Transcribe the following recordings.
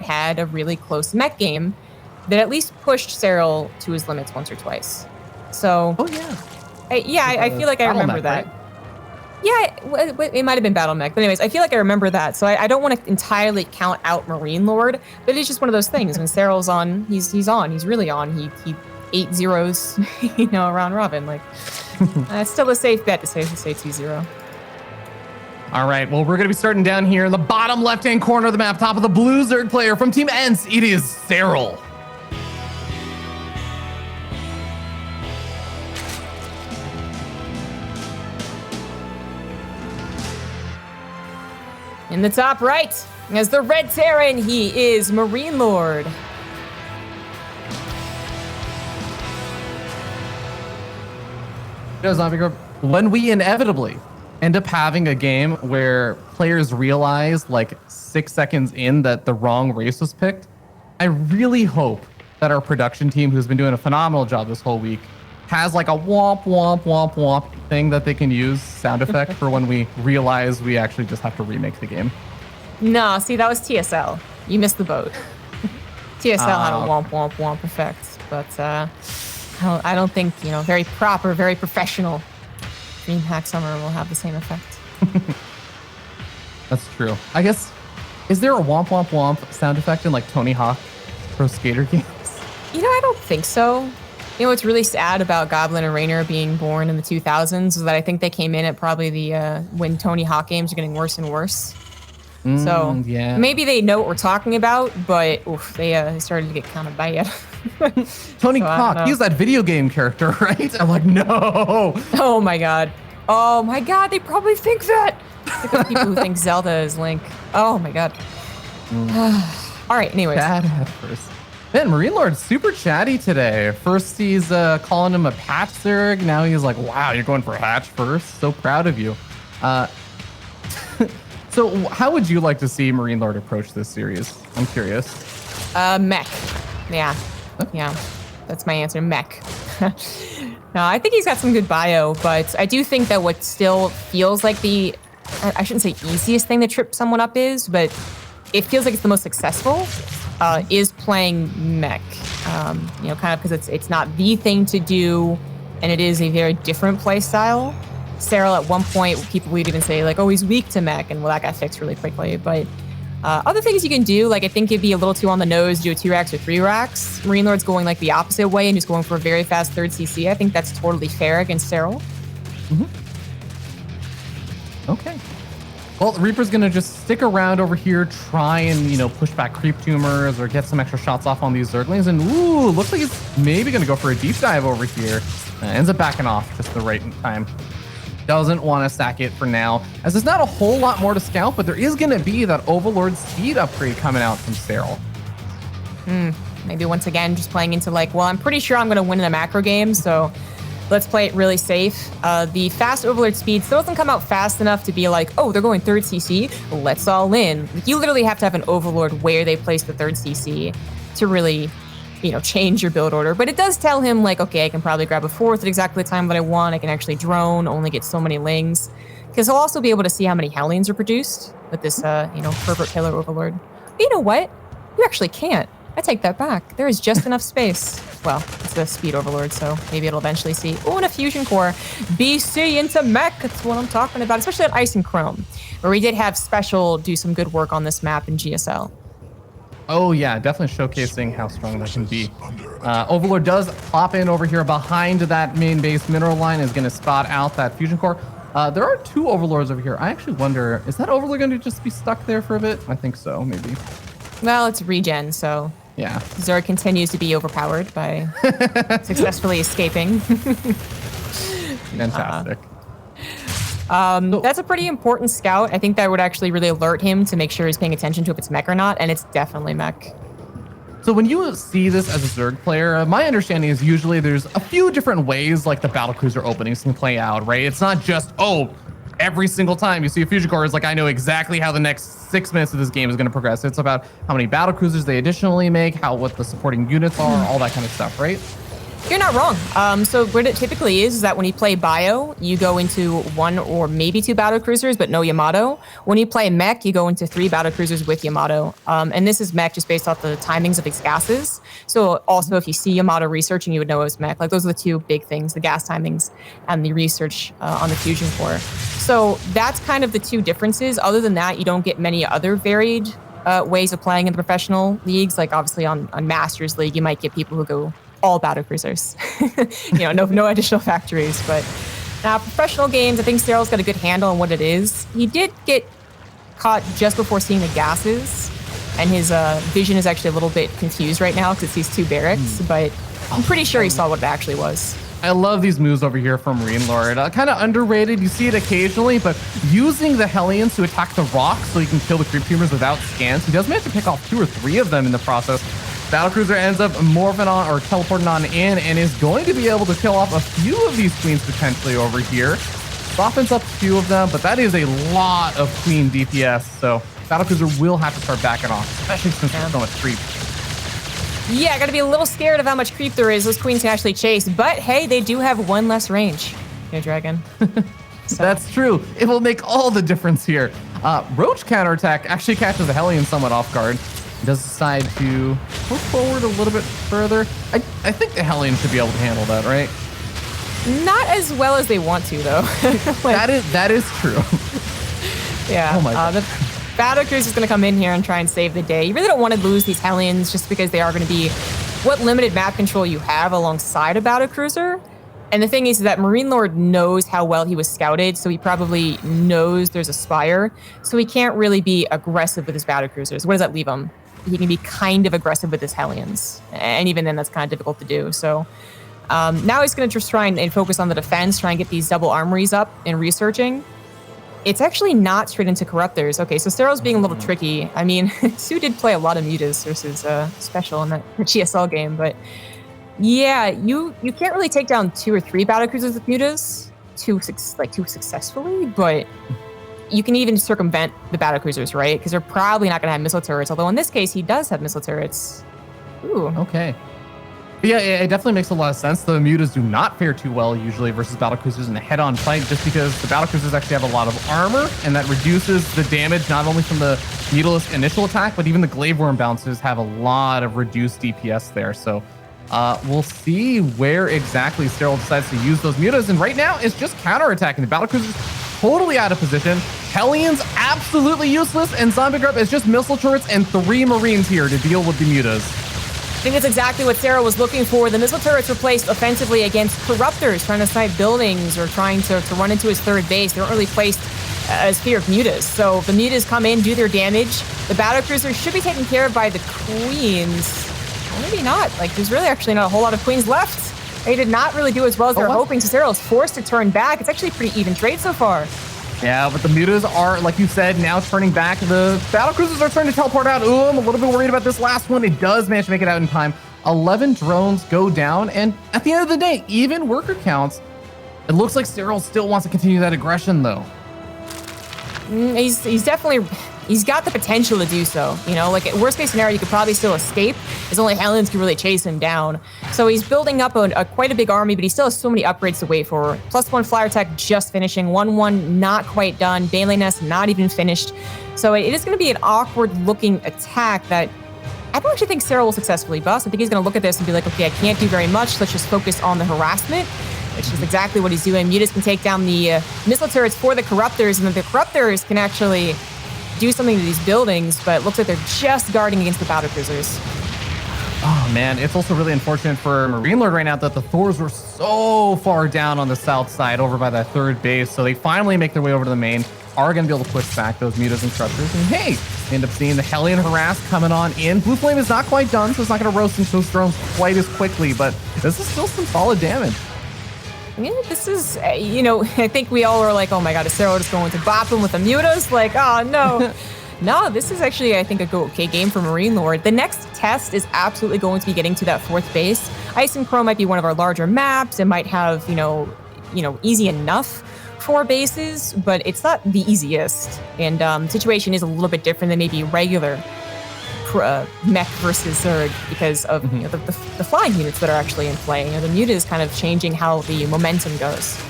had a really close mech game that at least pushed Serral to his limits once or twice. So, oh yeah, I feel like I remember that. Right? Yeah, it might have been Battle Mech, but anyways, I feel like I remember that. So I don't want to entirely count out MarineLorD, but it's just one of those things. When Serral's on, he's on. He's really on. He 8 zeros, round robin. Like, it's still a safe bet to say 2-0. All right, well, we're going to be starting down here in the bottom left-hand corner of the map, top of the blue Zerg player from Team ENCE. It is Serral. In the top right, as the red Terran, he is MarineLorD. When we inevitably end up having a game where players realize like 6 seconds in that the wrong race was picked, I really hope that our production team, who's been doing a phenomenal job this whole week, has like a womp, womp, womp, womp thing that they can use, sound effect, for when we realize we actually just have to remake the game. No, see, that was TSL. You missed the boat. TSL had a womp, womp, womp effect, but I don't think, very proper, very professional DreamHack Summer will have the same effect. That's true. I guess, is there a womp, womp, womp sound effect in like Tony Hawk Pro Skater games? I don't think so. What's really sad about Goblin and Rainer being born in the 2000s is that I think they came in at probably the when Tony Hawk games are getting worse and worse. So yeah, maybe they know what we're talking about, but they started to get kind of bad. Tony Hawk, he's that video game character, right? I'm like, no. Oh my god, they probably think that. Like those people who think Zelda is Link. Oh my god. All right, anyways. Bad at first. Man, MarineLorD's super chatty today. First he's calling him a patch Zerg. Now he's like, wow, you're going for a hatch first. So proud of you. So how would you like to see MarineLorD approach this series? I'm curious. Mech. Yeah. Okay. Yeah. That's my answer, mech. No, I think he's got some good bio, but I do think that what still feels like I shouldn't say easiest thing to trip someone up is, but it feels like it's the most successful, is playing mech. Kind of because it's not the thing to do, and it is a very different play style. Serral, at one point, people would even say, like, oh, he's weak to mech, and well, that got fixed really quickly. But other things you can do, like, I think it'd be a little too on the nose to do a 2 racks or 3 racks. MarineLorD's going, like, the opposite way and just going for a very fast 3rd CC. I think that's totally fair against Serral. Mm-hmm. Okay. Well, Reaper's going to just stick around over here, try and, push back creep tumors or get some extra shots off on these Zerglings. And, ooh, looks like he's maybe going to go for a deep dive over here. Ends up backing off just the right time. Doesn't want to stack it for now, as there's not a whole lot more to scout, but there is going to be that Overlord speed upgrade coming out from Serral. Maybe once again, just playing into like, well, I'm pretty sure I'm going to win in a macro game, so let's play it really safe. The fast Overlord speed still doesn't come out fast enough to be like, oh, they're going 3rd CC, let's all in. Like, you literally have to have an Overlord where they place the 3rd CC to really, change your build order. But it does tell him, like, okay, I can probably grab a 4th at exactly the time that I want. I can actually drone, only get so many lings. Because he'll also be able to see how many Hellions are produced with this, Pervert Killer Overlord. But you know what? You actually can't. I take that back. There is just enough space. Well, it's the Speed Overlord, so maybe it'll eventually see. Oh, and a Fusion Core. BC into mech. That's what I'm talking about, especially on Ice and Chrome, where we did have Special do some good work on this map in GSL. Oh, yeah, definitely showcasing how strong that can be. Overlord does pop in over here behind that main base mineral line, is going to spot out that Fusion Core. There are 2 Overlords over here. I actually wonder, is that Overlord going to just be stuck there for a bit? I think so, maybe. Well, it's regen, so yeah. Zerg continues to be overpowered by successfully escaping. Fantastic. That's a pretty important scout. I think that would actually really alert him to make sure he's paying attention to if it's mech or not, and it's definitely mech. So when you see this as a Zerg player, my understanding is usually there's a few different ways like the battlecruiser openings can play out, right? It's not just, every single time you see a Fusion Core is like, I know exactly how the next 6 minutes of this game is going to progress. It's about how many battlecruisers they additionally make, what the supporting units are, all that kind of stuff, right? You're not wrong. So what it typically is that when you play Bio, you go into 1 or maybe 2 battle cruisers, but no Yamato. When you play Mech, you go into 3 battle cruisers with Yamato. And this is Mech just based off the timings of its gases. So also, if you see Yamato researching, you would know it was Mech. Like those are the 2 big things, the gas timings and the research on the fusion core. So that's kind of the 2 differences. Other than that, you don't get many other varied ways of playing in the professional leagues. Like obviously on Masters League, you might get people who go all battle cruisers, no additional factories. But now professional games, I think Serral's got a good handle on what it is. He did get caught just before seeing the gases, and his vision is actually a little bit confused right now because it sees 2 barracks, but I'm pretty sure he saw what it actually was. I love these moves over here from MarineLorD. Kind of underrated. You see it occasionally, but using the Hellions to attack the rocks so you can kill the creep tumors without scans. He does manage to pick off 2 or 3 of them in the process. Battlecruiser ends up morphing on or teleporting on in and is going to be able to kill off a few of these queens potentially over here. Softens up a few of them, but that is a lot of queen DPS. So Battlecruiser will have to start backing off, especially since there's so much creep. Yeah, I gotta be a little scared of how much creep there is. Those queens can actually chase, but hey, they do have 1 less range. Yeah, Dragon. So. That's true. It will make all the difference here. Roach counterattack actually catches the Hellion somewhat off guard. He does decide to push forward a little bit further. I think the Hellion should be able to handle that, right? Not as well as they want to, though. that is true. Yeah. Oh my God. The Battlecruiser is going to come in here and try and save the day. You really don't want to lose these Hellions just because they are going to be what limited map control you have alongside a Battlecruiser. And the thing is that MarineLorD knows how well he was scouted, so he probably knows there's a Spire. So he can't really be aggressive with his Battlecruisers. Where does that leave him? He can be kind of aggressive with his Hellions. And even then, that's kind of difficult to do. So now he's going to just try and focus on the defense, try and get these double armories up and researching. It's actually not straight into Corruptors. Okay, so Serral's being a little tricky. I mean, Sue did play a lot of Mutas versus Special in the GSL game, but yeah, you can't really take down 2 or 3 Battlecruisers with Mutas too successfully, but you can even circumvent the Battlecruisers, right? Because they're probably not going to have missile turrets, although in this case, he does have missile turrets. Ooh. Okay. Yeah, it definitely makes a lot of sense. The Mutas do not fare too well usually versus Battlecruisers in a head-on fight just because the Battlecruisers actually have a lot of armor, and that reduces the damage not only from the Mutalisk initial attack, but even the Glaive Worm bouncers have a lot of reduced DPS there. So we'll see where exactly Serral decides to use those Mutas, and right now it's just counterattacking. The Battlecruisers totally out of position. Hellions absolutely useless, and Zombie Grub is just missile turrets and 3 Marines here to deal with the Mutas. I think that's exactly what Serral was looking for. The missile turrets were placed offensively against Corruptors, trying to snipe buildings or trying to run into his 3rd base. They weren't really placed as fear of Mutas. So the Mutas come in, do their damage. The Battlecruisers should be taken care of by the Queens. Or maybe not. Like, there's really actually not a whole lot of Queens left. They did not really do as well as they were hoping, so Serral is forced to turn back. It's actually a pretty even trade so far. Yeah, but the Mutas are, like you said, now turning back. The Battlecruisers are trying to teleport out. Ooh, I'm a little bit worried about this last one. It does manage to make it out in time. 11 drones go down, and at the end of the day, even worker counts, it looks like Serral still wants to continue that aggression, though. He's definitely... He's got the potential to do so. You know, like, worst case scenario, you could probably still escape, as only Hellions can really chase him down. So he's building up quite a big army, but he still has so many upgrades to wait for. +1 flyer attack just finishing. 1-1 not quite done. Baneling Nest not even finished. So it is going to be an awkward-looking attack that I don't actually think Serral will successfully bust. I think he's going to look at this and be like, okay, I can't do very much. Let's just focus on the harassment, which is exactly what he's doing. Mutas can take down the missile turrets for the Corruptors, and then the Corruptors can actually do something to these buildings, but it looks like they're just guarding against the Battlecruisers. Oh man, it's also really unfortunate for MarineLorD right now that the Thors were so far down on the south side over by that 3rd base, so they finally make their way over to the main, are going to be able to push back those Mutas and Corruptors, and hey, end up seeing the Hellion harass coming on in. Blue Flame is not quite done, so it's not going to roast into those drones quite as quickly, but this is still some solid damage. Yeah, this is, I think we all were like, oh my god, is Serral just going to bop him with the Mutas? Like, oh no. No, this is actually, I think, a okay game for MarineLorD. The next test is absolutely going to be getting to that 4th base. Ice and Crow might be one of our larger maps. It might have, easy enough 4 bases, but it's not the easiest. And situation is a little bit different than maybe regular mech versus Zerg because of you know, the flying units that are actually in play. You know, the Muta is kind of changing how the momentum goes.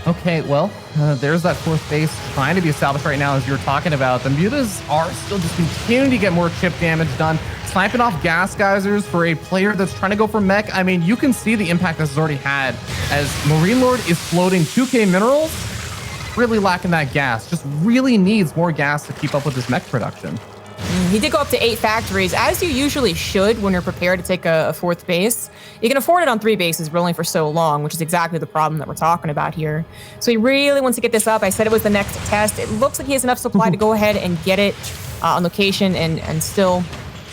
Okay, well, there's that fourth base trying to be established right now, as you were talking about. The Mutas are still just continuing to get more chip damage done, sniping off gas geysers for a player that's trying to go for mech. I mean, you can see the impact this has already had, as MarineLorD is floating 2K minerals, really lacking that gas. Just really needs more gas to keep up with his mech production. He did go up to 8 factories, as you usually should when you're prepared to take a fourth base. You can afford it on 3 bases, but only for so long, which is exactly the problem that we're talking about here. So he really wants to get this up. I said it was the next test. It looks like he has enough supply to go ahead and get it on location and still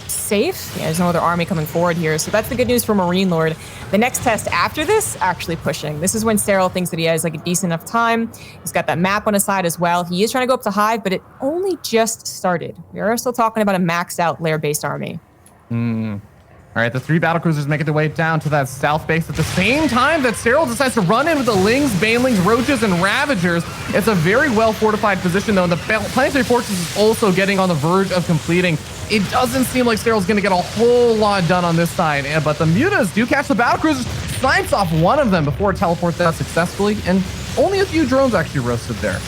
safe. Yeah, there's no other army coming forward here. So that's the good news for MarineLorD. The next test after this, actually pushing. This is when Serral thinks that he has like a decent enough time. He's got that map on his side as well. He is trying to go up to Hive, but it only just started. We are still talking about a maxed out lair-based army. All right, the 3 battlecruisers making their way down to that south base at the same time that Serral decides to run in with the Lings, Banelings, Roaches, and Ravagers. It's a very well-fortified position, though, and the Planetary Fortress is also getting on the verge of completing. It doesn't seem like Serral's going to get a whole lot done on this side, but the Mutas do catch the battlecruisers, snipes off one of them before it teleports out successfully, and only a few drones actually roasted there.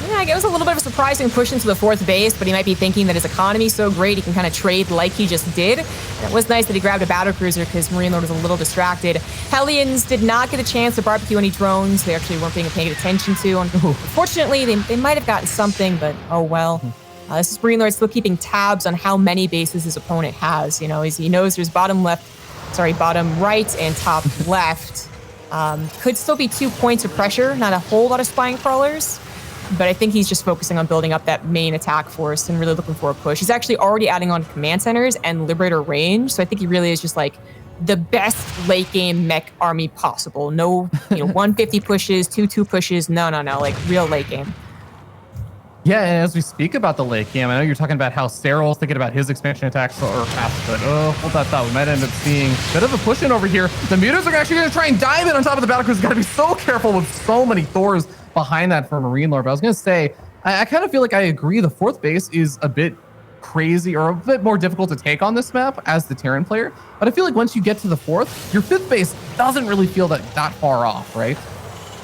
Yeah, it was a little bit of a surprising push into the fourth base, but he might be thinking that his economy's so great he can kind of trade like he just did. And it was nice that he grabbed a battlecruiser because MarineLorD was a little distracted. Hellions did not get a chance to barbecue any drones. They actually weren't being paid attention to. Unfortunately, they might have gotten something, but oh well. This is MarineLorD still keeping tabs on how many bases his opponent has. You know, he knows there's bottom right and top left. Could still be 2 points of pressure, not a whole lot of spine crawlers. But I think he's just focusing on building up that main attack force and really looking for a push. He's actually already adding on command centers and Liberator range. So I think he really is just like the best late game mech army possible. No, 150 pushes, 2 pushes. No. Like real late game. Yeah, and as we speak about the late game, I know you're talking about how Serral's thinking about his expansion attacks or fast, but hold that thought. We might end up seeing a bit of a push in over here. The Mutas are actually going to try and dive in on top of the battlecruisers. Got to be so careful with so many Thors behind that for MarineLorD. But I was going to say, I kind of feel like I agree the fourth base is a bit crazy or a bit more difficult to take on this map as the Terran player. But I feel like once you get to the fourth, your fifth base doesn't really feel that far off, right?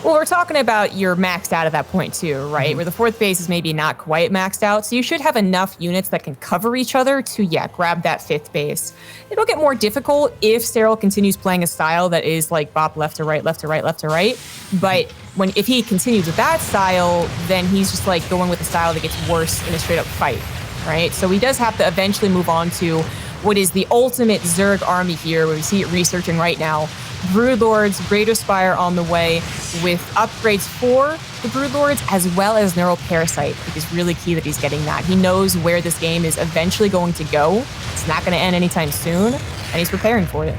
Well, we're talking about you're maxed out at that point too, right? Where the fourth base is maybe not quite maxed out. So you should have enough units that can cover each other to, grab that fifth base. It'll get more difficult if Serral continues playing a style that is like bop left to right, left to right, left to right. But if he continues with that style, then he's just like going with a style that gets worse in a straight up fight, right? So he does have to eventually move on to what is the ultimate Zerg army here, where we see it researching right now. Broodlords, Greater Spire on the way with upgrades for the Broodlords as well as Neural Parasite. It is really key that he's getting that. He knows where this game is eventually going to go. It's not going to end anytime soon, and he's preparing for it.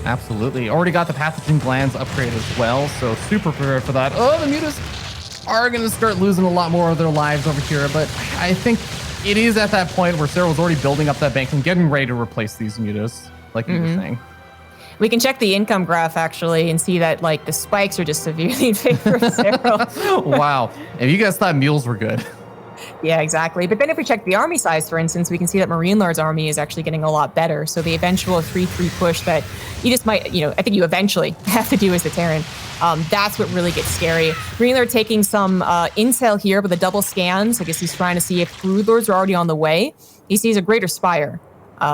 Absolutely. Already got the Pathogen Glands upgrade as well, so super prepared for that. Oh, the Mutas are going to start losing a lot more of their lives over here, but I think it is at that point where Serral was already building up that bank and getting ready to replace these Mutas, like you were saying. We can check the income graph, actually, and see that, like, the spikes are just severely in favor of Serral. Wow. If you guys thought mules were good. Yeah, exactly. But then if we check the army size, for instance, we can see that MarineLorD's army is actually getting a lot better. So the eventual 3-3 push that you just might, I think you eventually have to do as the Terran, that's what really gets scary. MarineLorD taking some intel here with the double scans. I guess he's trying to see if Broodlords are already on the way. He sees a Greater Spire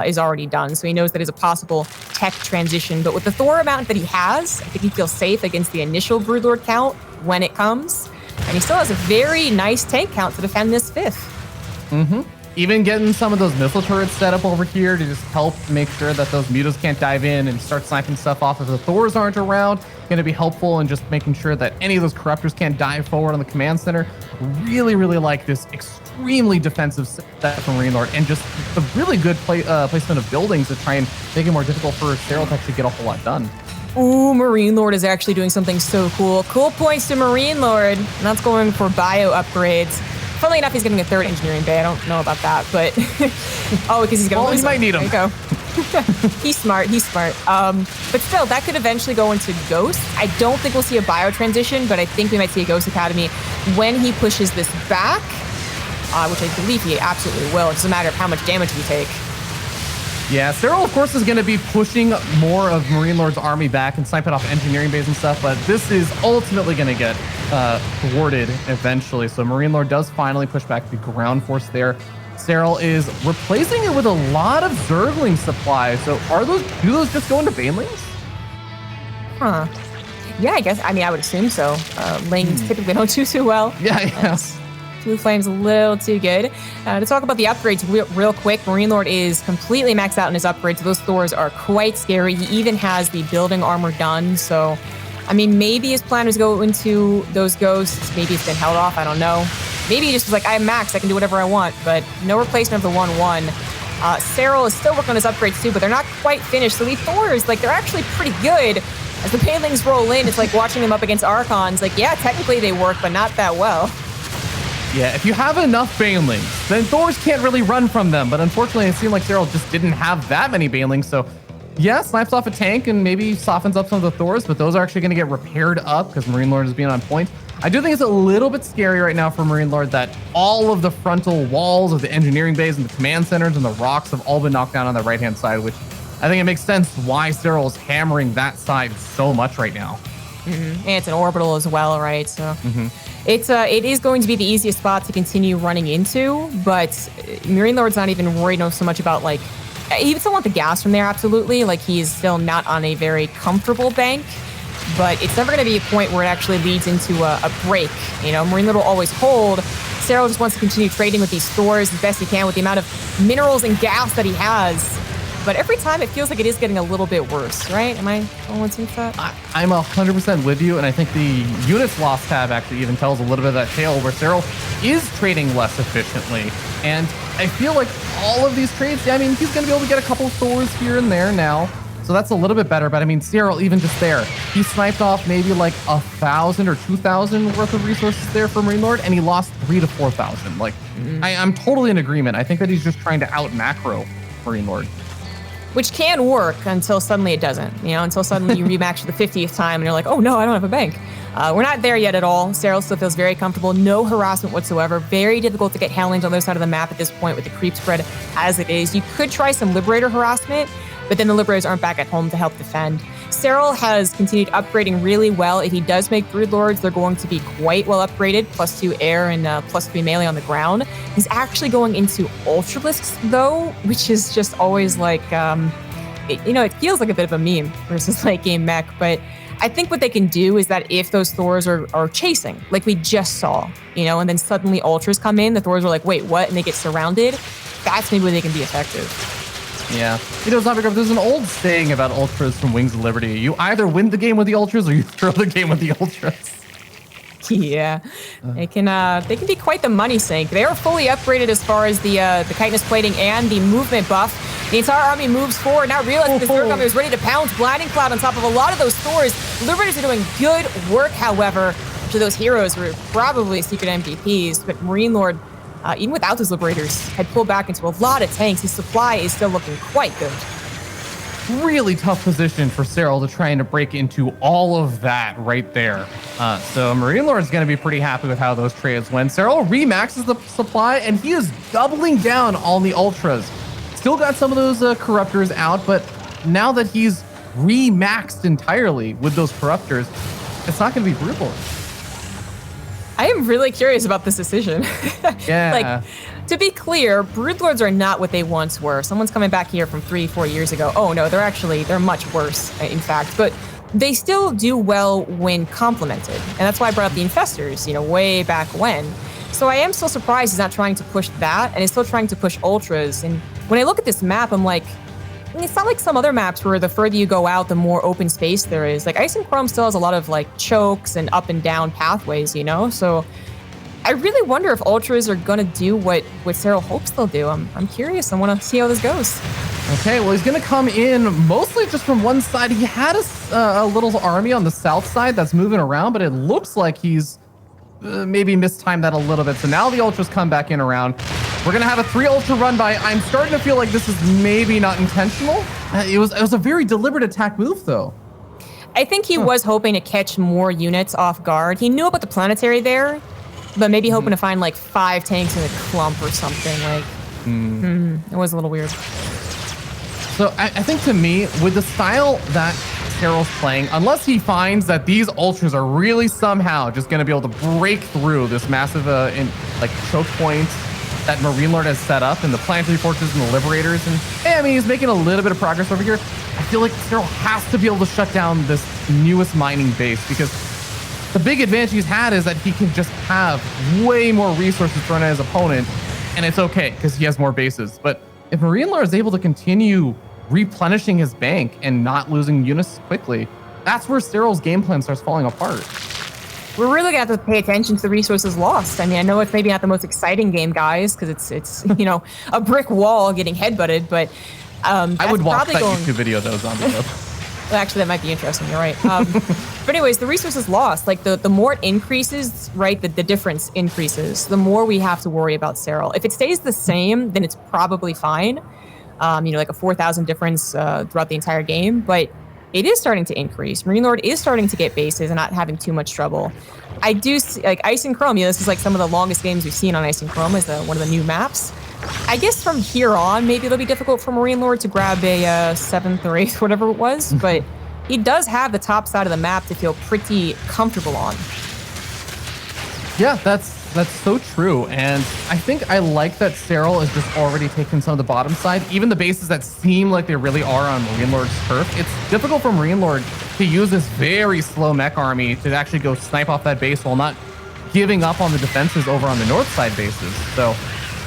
is already done, so he knows that is a possible tech transition. But with the Thor amount that he has, I think he feels safe against the initial Broodlord count when it comes. And he still has a very nice tank count to defend this fifth. Even getting some of those missile turrets set up over here to just help make sure that those Mutas can't dive in and start sniping stuff off if the Thors aren't around. Going to be helpful in just making sure that any of those Corruptors can't dive forward on the command center. Really, really like this extremely defensive set from MarineLorD and just the really good placement of buildings to try and make it more difficult for Serral to actually get a whole lot done. Ooh, MarineLorD is actually doing something so cool. Cool points to MarineLorD. And that's going for bio upgrades. Funnily enough, he's getting a third engineering bay. I don't know about that, but because he's going to lose. He might need him. There you go. He's smart. But still, that could eventually go into Ghost. I don't think we'll see a bio transition, but I think we might see a Ghost Academy when he pushes this back. which I believe he absolutely will. It's just a matter of how much damage we take. Yeah, Serral, of course, is going to be pushing more of MarineLorD's army back and sniping off engineering base and stuff, but this is ultimately going to get thwarted eventually. So MarineLorD does finally push back the ground force there. Serral is replacing it with a lot of Zergling supply. So do those just go into Banelings? Huh. Yeah, I guess. I mean, I would assume so. Lanes typically don't do too well. Yeah. Blue Flame's a little too good. To talk about the upgrades real quick, MarineLorD is completely maxed out in his upgrades. Those Thors are quite scary. He even has the building armor done. So, I mean, maybe his plan was to go into those ghosts. Maybe it's been held off. I don't know. Maybe he just was like, I'm maxed. I can do whatever I want. But no replacement of the 1-1. Serral is still working on his upgrades too, but they're not quite finished. So these Thors, like, they're actually pretty good. As the Banelings roll in, it's like watching them up against Archons. Like, yeah, technically they work, but not that well. Yeah, if you have enough Banelings, then Thors can't really run from them. But unfortunately, it seemed like Serral just didn't have that many Banelings. So, yeah, snipes off a tank and maybe softens up some of the Thors, but those are actually going to get repaired up because MarineLorD is being on point. I do think it's a little bit scary right now for MarineLorD that all of the frontal walls of the engineering bays and the command centers and the rocks have all been knocked down on the right-hand side, which I think it makes sense why Serral is hammering that side so much right now. And it's an orbital as well, right? So it is going to be the easiest spot to continue running into, but MarineLorD's not even worried so much about, like, he would still want the gas from there, absolutely. Like, he's still not on a very comfortable bank, but it's never going to be a point where it actually leads into a break. You know, MarineLorD will always hold. Serral just wants to continue trading with these Thors as best he can with the amount of minerals and gas that he has. But every time it feels like it is getting a little bit worse, right? Am I the only one seeing that? I'm 100% with you, and I think the units lost tab actually even tells a little bit of that tale where Serral is trading less efficiently. And I feel like all of these trades, I mean, he's going to be able to get a couple of Thors here and there now. So that's a little bit better. But I mean, Serral, even just there, he sniped off maybe like 1,000 or 2,000 worth of resources there for MarineLorD, and he lost 3,000 to 4,000. Like, I'm totally in agreement. I think that he's just trying to out macro MarineLorD. Which can work until suddenly it doesn't, you know, until suddenly you rematch for the 50th time and you're like, oh no, I don't have a bank. We're not there yet at all. Serral still feels very comfortable. No harassment whatsoever. Very difficult to get Hellings on the other side of the map at this point with the creep spread as it is. You could try some Liberator harassment, but then the Liberators aren't back at home to help defend. Serral has continued upgrading really well. If he does make Broodlords, they're going to be quite well upgraded. +2 air and +3 melee on the ground. He's actually going into Ultralisks though, which is just always like, it feels like a bit of a meme versus like game mech, but I think what they can do is that if those Thors are chasing, like we just saw, and then suddenly Ultras come in, the Thors are like, wait, what? And they get surrounded. That's maybe where they can be effective. Yeah. Zombie Grub, there's an old saying about Ultras from Wings of Liberty. You either win the game with the Ultras or you throw the game with the Ultras. Yeah, they can be quite the money sink. They are fully upgraded as far as the chitinous plating and the movement buff. The entire army moves forward. Now realizing the Zerg army is ready to pounce Blinding Cloud on top of a lot of those Thors. The Liberators are doing good work, however, to those heroes were probably secret MVPs, but MarineLorD, even without those Liberators, had pulled back into a lot of tanks. His supply is still looking quite good. Really tough position for Serral to try and break into all of that right there. So MarineLorD is going to be pretty happy with how those trades went. Serral remaxes the supply, and he is doubling down on the Ultras. Still got some of those Corruptors out, but now that he's remaxed entirely with those Corruptors, it's not going to be brutal. I am really curious about this decision. Yeah. To be clear, Broodlords are not what they once were. Someone's coming back here from 3-4 years ago. Oh no, they're much worse, in fact. But they still do well when complemented. And that's why I brought up the Infestors, way back when. So I am still surprised he's not trying to push that, and he's still trying to push Ultras. And when I look at this map, I'm like, it's not like some other maps where the further you go out, the more open space there is. Like, Ice and Chrome still has a lot of, chokes and up and down pathways, So I really wonder if Ultras are going to do what Serral hopes they'll do. I'm curious. I want to see how this goes. Okay, well, he's going to come in mostly just from one side. He had a little army on the south side that's moving around, but it looks like he's maybe mistimed that a little bit. So now the Ultras come back in around. We're going to have a 3 Ultra run by. I'm starting to feel like this is maybe not intentional. It was a very deliberate attack move, though. I think he was hoping to catch more units off guard. He knew about the planetary there, but maybe hoping to find like 5 tanks in a clump or something. Like, it was a little weird. So I think to me, with the style that Serral's playing, unless he finds that these ultras are really somehow just going to be able to break through this massive choke point that MarineLorD has set up in the planetary fortresses and the liberators, and hey, I mean, he's making a little bit of progress over here. I feel like Serral has to be able to shut down this newest mining base, because the big advantage he's had is that he can just have way more resources thrown at his opponent, and it's okay because he has more bases. But if MarineLorD is able to continue replenishing his bank and not losing units quickly, that's where Serral's game plan starts falling apart. We're really gonna have to pay attention to the resources lost. I mean, I know it's maybe not the most exciting game, guys, because it's a brick wall getting headbutted, but I would watch that YouTube video though, Zombie Dub. Actually, that might be interesting. You're right. But anyways, the resources lost, like the more it increases, right, the difference increases, the more we have to worry about Serral. If it stays the same, then it's probably fine. Like a 4,000 difference throughout the entire game, but it is starting to increase. MarineLorD is starting to get bases and not having too much trouble. I do see, like, Ice and Chrome, this is like some of the longest games we've seen on Ice and Chrome is one of the new maps. I guess from here on, maybe it'll be difficult for MarineLorD to grab a 7th or 8th, whatever it was, but he does have the top side of the map to feel pretty comfortable on. Yeah, that's so true, and I think I like that Serral is just already taking some of the bottom side, even the bases that seem like they really are on MarineLorD's turf. It's difficult for MarineLorD to use this very slow mech army to actually go snipe off that base while not giving up on the defenses over on the north side bases. So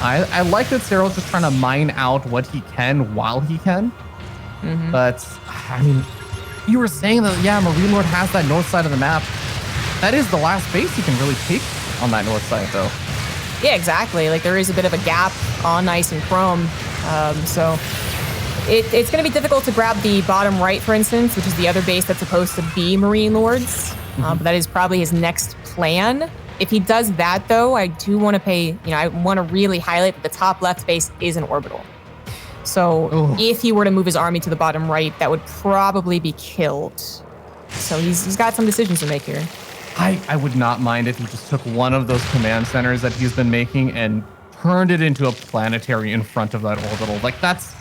I like that Serral's just trying to mine out what he can while he can. But I mean, you were saying that, yeah, MarineLorD has that north side of the map. That is the last base he can really take on that north side, though. Yeah, exactly. Like, there is a bit of a gap on Ice and Chrome. So it's going to be difficult to grab the bottom right, for instance, which is the other base that's supposed to be MarineLorD's. But that is probably his next plan. If he does that, though, I do want to I want to really highlight that the top left base is an orbital. So if he were to move his army to the bottom right, that would probably be killed. So he's got some decisions to make here. I would not mind if he just took one of those command centers that he's been making and turned it into a planetary in front of that orbital. Like, that's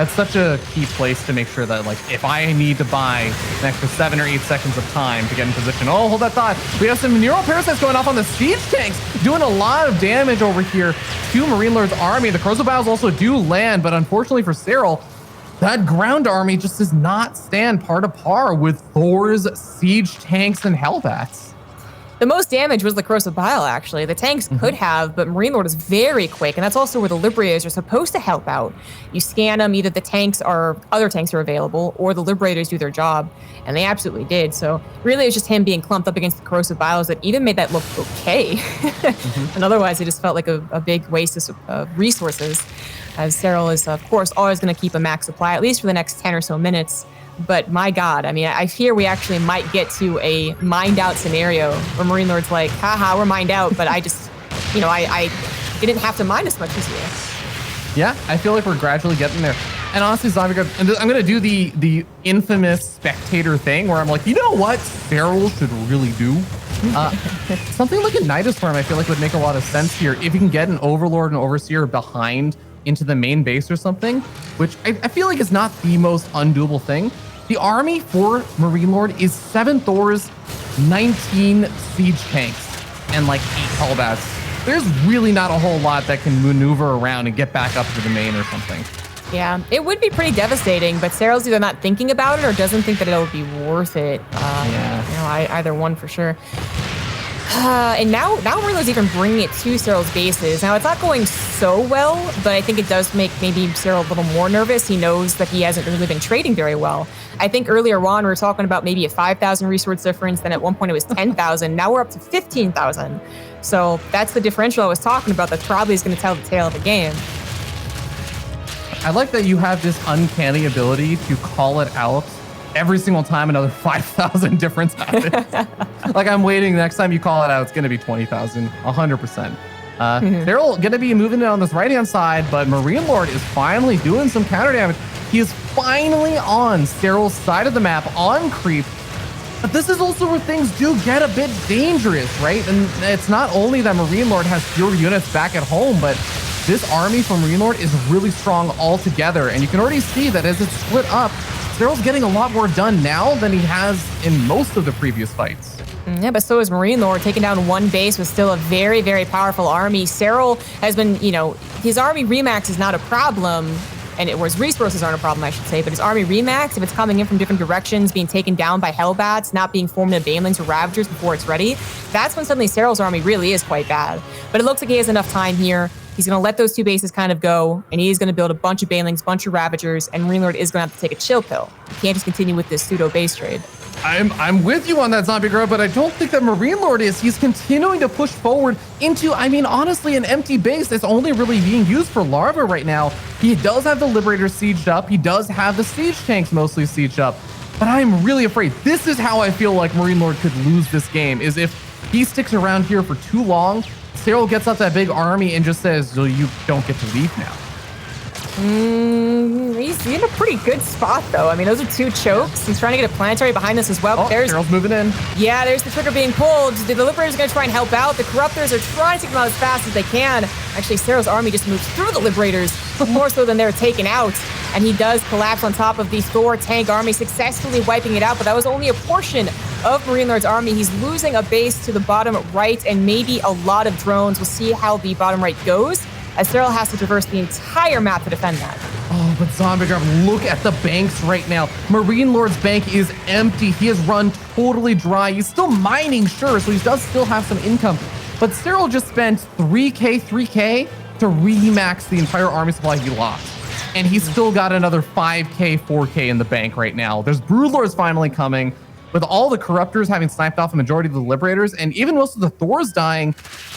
such a key place to make sure that, like, if I need to buy an extra 7 or 8 seconds of time to get in position. Oh, hold that thought. We have some neural parasites going off on the siege tanks, doing a lot of damage over here to MarineLorD's army. The corrosive biles also do land, but unfortunately for Serral, that ground army just does not stand par to par with Thor's siege tanks and Hellbats. The most damage was the corrosive bile, actually. The tanks could have, but MarineLorD is very quick, and that's also where the Liberators are supposed to help out. You scan them, either the tanks or other tanks are available, or the Liberators do their job, and they absolutely did. So really, it was just him being clumped up against the corrosive biles that even made that look okay. And otherwise, it just felt like a big waste of resources, as Serral is, of course, always going to keep a max supply, at least for the next 10 or so minutes. But my God, I mean, I fear we actually might get to a mined out scenario where MarineLorD's like, haha, we're mined out, but I just, I didn't have to mine as much this year. Yeah, I feel like we're gradually getting there. And honestly, Zombie, I'm going to do the infamous spectator thing where I'm like, you know what Serral should really do? Something like a Nidus Storm, I feel like would make a lot of sense here. If you can get an Overlord and Overseer behind into the main base or something, which I feel like is not the most undoable thing. The army for MarineLorD is 7 Thors, 19 siege tanks, and like 8 Hellbats. There's really not a whole lot that can maneuver around and get back up to the main or something. Yeah, it would be pretty devastating, but Serral's either not thinking about it or doesn't think that it'll be worth it. Either one for sure. And now MarineLorD's even bringing it to Serral's bases. Now, it's not going so well, but I think it does make maybe Serral a little more nervous. He knows that he hasn't really been trading very well. I think earlier on, we were talking about maybe a 5,000 resource difference. Then at one point, it was 10,000. Now we're up to 15,000. So that's the differential I was talking about that probably is going to tell the tale of the game. I like that you have this uncanny ability to call it out every single time another 5,000 difference happens. Like, I'm waiting, the next time you call it out, it's going to be 20,000, 100%. Serral going to be moving it on this right-hand side, but MarineLorD is finally doing some counter damage. He is finally on Serral's side of the map on creep, But this is also where things do get a bit dangerous, right? And it's not only that MarineLorD has fewer units back at home, but this army from MarineLorD is really strong altogether. And you can already see that as it's split up, Serral's getting a lot more done now than he has in most of the previous fights. Yeah, but so is MarineLorD, taking down one base with still a very, very powerful army. Serral has been, you know, his army remax is not a problem, and his resources aren't a problem, I should say, but his army remax, if it's coming in from different directions, being taken down by Hellbats, not being formed into Banelings or Ravagers before it's ready, that's when suddenly Serral's army really is quite bad. But it looks like he has enough time here. He's going to let those two bases kind of go, and he's going to build a bunch of Banelings, bunch of Ravagers, and MarineLorD is going to have to take a chill pill. He can't just continue with this pseudo base trade. I'm with you on that, Zombie Girl, but I don't think that MarineLorD is. He's continuing to push forward into, I mean, honestly, an empty base that's only really being used for larva right now. He does have the Liberators sieged up. He does have the siege tanks mostly sieged up. But I'm really afraid. This is how I feel like MarineLorD could lose this game, is if he sticks around here for too long, Serral gets up that big army and just says, well, you don't get to leave now. He's in a pretty good spot, though. I mean, those are two chokes. He's trying to get a planetary behind this as well. Oh, Serral's moving in. Yeah, there's the trigger being pulled. The Liberators are going to try and help out. The Corruptors are trying to take them out as fast as they can. Actually, Serral's army just moves through the Liberators, more so than they're taken out. And he does collapse on top of the Thor tank army, successfully wiping it out. But that was only a portion of MarineLorD's army. He's losing a base to the bottom right and maybe a lot of drones. We'll see how the bottom right goes, as Serral has to traverse the entire map to defend that. Oh, but Zombie Girl, look at the banks right now. MarineLorD's bank is empty. He has run totally dry. He's still mining, sure, so he does still have some income. But Serral just spent 3K to remax the entire army supply he lost. And he's still got another 5K, 4K in the bank right now. There's Broodlords finally coming, with all the Corruptors having sniped off a majority of the Liberators, and even most of the Thors dying.